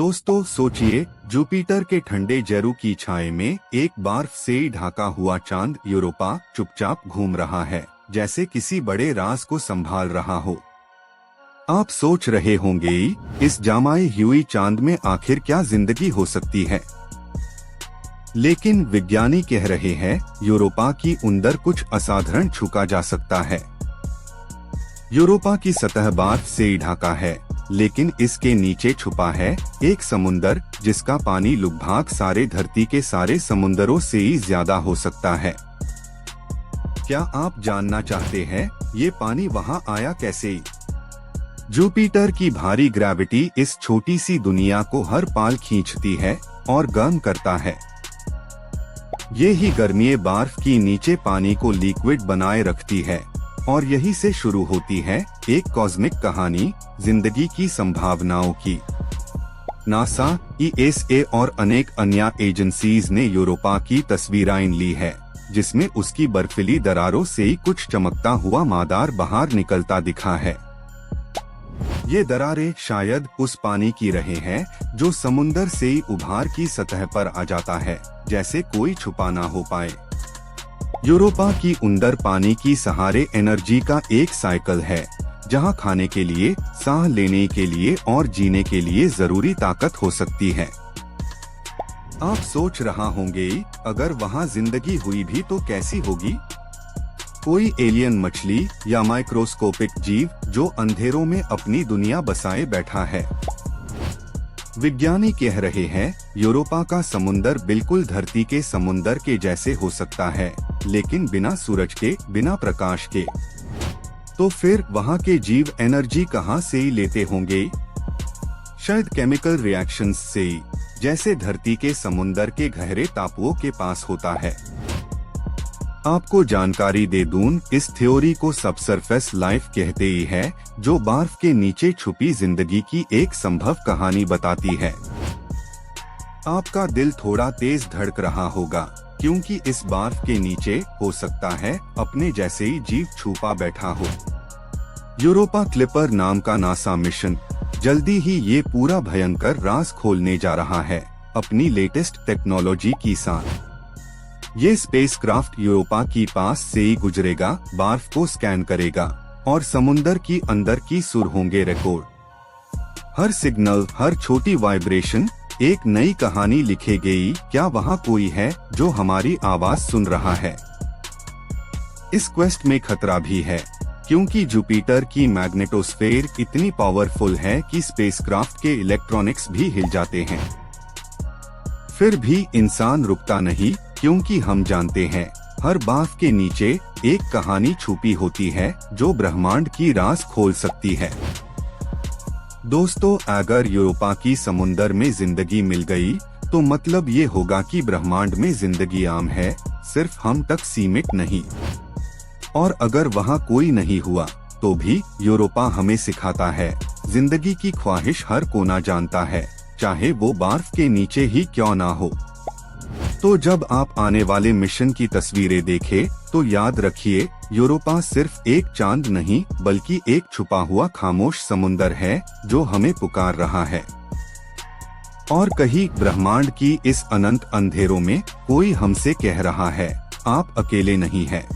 दोस्तों सोचिए, जुपिटर के ठंडे जरू की छाए में एक बर्फ से ढका हुआ चांद यूरोपा चुपचाप घूम रहा है, जैसे किसी बड़े राज को संभाल रहा हो। आप सोच रहे होंगे, इस जमाई हुई चांद में आखिर क्या जिंदगी हो सकती है। लेकिन विज्ञानी कह रहे हैं, यूरोपा की अंदर कुछ असाधारण छुपा जा सकता है। यूरोपा की सतह बर्फ से ढका है, लेकिन इसके नीचे छुपा है एक समुंदर जिसका पानी लगभग सारे धरती के सारे समुंदरों से ही ज्यादा हो सकता है। क्या आप जानना चाहते हैं ये पानी वहां आया कैसे? जुपिटर की भारी ग्रेविटी इस छोटी सी दुनिया को हर पल खींचती है और गर्म करता है। ये ही गर्मी बर्फ की नीचे पानी को लिक्विड बनाए रखती है और यही से शुरू होती है एक कॉस्मिक कहानी, जिंदगी की संभावनाओं की। नासा, ESA और अनेक अन्य एजेंसीज ने यूरोपा की तस्वीरें ली है, जिसमें उसकी बर्फीली दरारों से ही कुछ चमकता हुआ मादार बाहर निकलता दिखा है। ये दरारें शायद उस पानी की रहे हैं जो समुंदर से ही उभार की सतह पर आ जाता है, जैसे कोई छुपा ना हो पाए। यूरोपा की अंदर पानी की सहारे एनर्जी का एक साइकिल है, जहां खाने के लिए, सांस लेने के लिए और जीने के लिए जरूरी ताकत हो सकती है। आप सोच रहा होंगे, अगर वहां जिंदगी हुई भी तो कैसी होगी? कोई एलियन मछली या माइक्रोस्कोपिक जीव जो अंधेरों में अपनी दुनिया बसाए बैठा है। विज्ञानी कह रहे हैं, यूरोपा का समुंदर बिल्कुल धरती के समुंदर के जैसे हो सकता है, लेकिन बिना सूरज के, बिना प्रकाश के। तो फिर वहाँ के जीव एनर्जी कहाँ से ही लेते होंगे? शायद केमिकल रिएक्शंस से ही, जैसे धरती के समुंदर के गहरे टापुओं के पास होता है। आपको जानकारी दे दूं, इस थ्योरी को सबसरफेस लाइफ कहते ही है, जो बर्फ के नीचे छुपी जिंदगी की एक संभव कहानी बताती है। आपका दिल थोड़ा तेज धड़क रहा होगा, क्योंकि इस बर्फ के नीचे हो सकता है अपने जैसे ही जीव छुपा बैठा हो। यूरोपा क्लिपर नाम का नासा मिशन जल्दी ही ये पूरा भयंकर राज खोलने जा रहा है, अपनी लेटेस्ट टेक्नोलॉजी के साथ। ये स्पेसक्राफ्ट यूरोपा की पास से ही गुजरेगा, बर्फ को स्कैन करेगा और समुंदर की अंदर की सुर होंगे रिकॉर्ड। हर सिग्नल, हर छोटी वाइब्रेशन एक नई कहानी लिखेगी। क्या वहाँ कोई है जो हमारी आवाज सुन रहा है? इस क्वेस्ट में खतरा भी है, क्योंकि जुपिटर की मैग्नेटोस्फेयर इतनी पावरफुल है कि स्पेसक्राफ्ट के इलेक्ट्रॉनिक्स भी हिल जाते हैं। फिर भी इंसान रुकता नहीं, क्योंकि हम जानते हैं हर बर्फ के नीचे एक कहानी छुपी होती है जो ब्रह्मांड की राज खोल सकती है। दोस्तों, अगर यूरोपा की समुंदर में जिंदगी मिल गई, तो मतलब ये होगा कि ब्रह्मांड में जिंदगी आम है, सिर्फ हम तक सीमित नहीं। और अगर वहाँ कोई नहीं हुआ, तो भी यूरोपा हमें सिखाता है, जिंदगी की ख्वाहिश हर कोना जानता है, चाहे वो बर्फ के नीचे ही क्यों ना हो। तो जब आप आने वाले मिशन की तस्वीरें देखें, तो याद रखिए, यूरोपा सिर्फ एक चांद नहीं, बल्कि एक छुपा हुआ खामोश समुंदर है जो हमें पुकार रहा है। और कहीं ब्रह्मांड की इस अनंत अंधेरों में कोई हमसे कह रहा है, आप अकेले नहीं हैं।